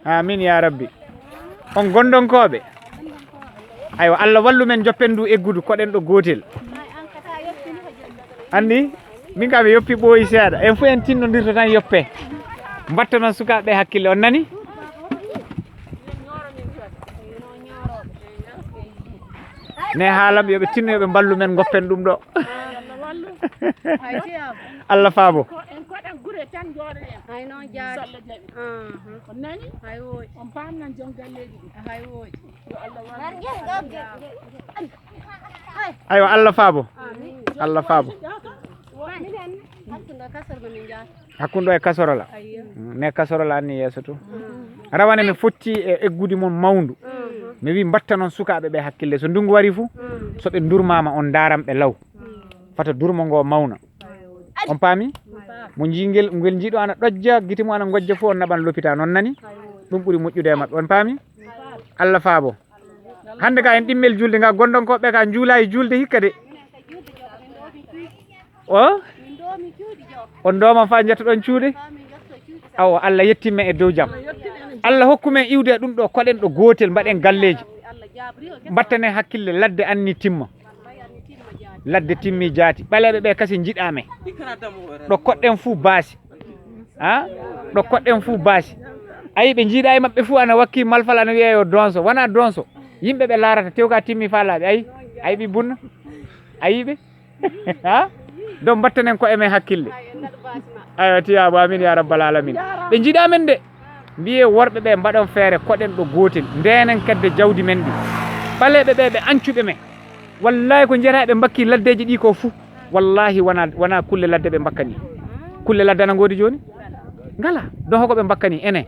amin ya rabbi on gondonkoɓe aywa Allah wallu men joppen du eggudu koɗen ɗo gotel andi min kam mi yoppi ɓooyi seeɗa en fu en tinnodirta tan yoppe mbatta noon sukaɓe hakkille on nani ne haalam yoɓe tinno yoɓe ballu men goppen ɗum ɗo Allah faabo aywa Allah faabo Allah faabo hakkundo e kasorola ne kasorola anni yeeso to rawane mi fotti e eggudi mon mawndu mi wi mbatta noon sukaɓe ɓe hakkille so ndungu wari fuu soɓe durmama on daram ɓe law fata durmo ngo mawna on paami mo jingel ngel jiiɗo ana ɗojja giti mo ana gojja fuu on naɓan l'hôpital on nani ɗum ɓuuri moƴƴude e maɓɓe on paami Allah faabo hande ka en ɗimmel julde nga gondonkoɓe ka juula e julde hikka de o on dooma fa jetta ɗon cuuɗe awa Allah yettimme e dow jaam Allah hokkumen iwde ɗum ɗo koɗen ɗo gotel mbaɗen galleji mbattane hakkille ladde anni timma ladde timmi jaati ɓaleɓe ɓe kasi jiɗame ɗo koɗɗen fuu baasi ha ɗo koɗɗen fuu baasi ayi ɓe jiiɗa e maɓɓe fuu ana wakki malfal ana wiya yo donso wona donso yimɓe ɓe laarata tewka timmi fa laaɓe ayi ɓi bunna ayiɓe ha donc mbattanen ko emen hakkille ayo tiyabo amin ya rabbal alamin ɓe jiiɗamen de mbiye worɓe ɓe mbaɗon feere koɗen ɗo gotel ndenen kedde jawdi men ɗi ɓaleɓe ɓe ɓe ancuɓe men wallahi ko jeeta ɓe mbakki laddeji ɗi ko fuu wallahi wona kulle ladde ɓe mbakkani kulle ladde ana ngoodi joni ngala donc hoko ɓe mbakkani enen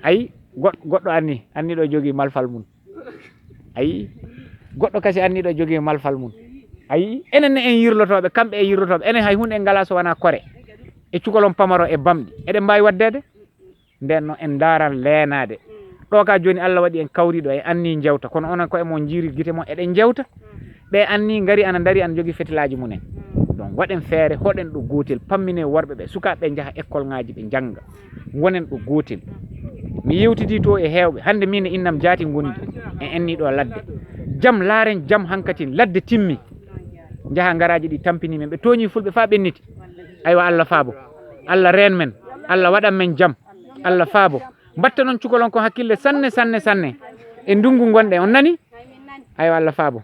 ayi goɗɗo anniɗo jogui malfal mum ayi goɗɗo kasi anniɗo jogui malfal mum ayi enen ne en yirlotoɓe kamɓe e yirlotoɓe enen hay hunde en ngala so wona kore e cukalon pamaro e bamɗi eɗen mbawi waddede nden noon en daran leenade ɗo ka joni Allah waɗi en kawriɗo e anni jewta kono onon koye mon jiiri guite mon eɗen jewta ɓe anni gari ana dari ana jogui fetilaji mumen donc waɗen feere hoɗen ɗo gotel pammine worɓe ɓe sukaɓe jaaha école ngaji ɓe jangga gonen ɗo gotel mi yewtidi to e hewɓe hande min e innam jaati gondi en enni ɗo ladde jaam laaren jaam hankatin ladde timmi jaaha garaji ɗi tampini men ɓe tooñi fulɓe fa ɓenniti aywa Allah faabo Allah reen men Allah waɗan men jaam Allah faabo mbatta noon cukalon ko hakkille sanne sanne sanne e ndungu gonɗe on nani aywa Allah faabo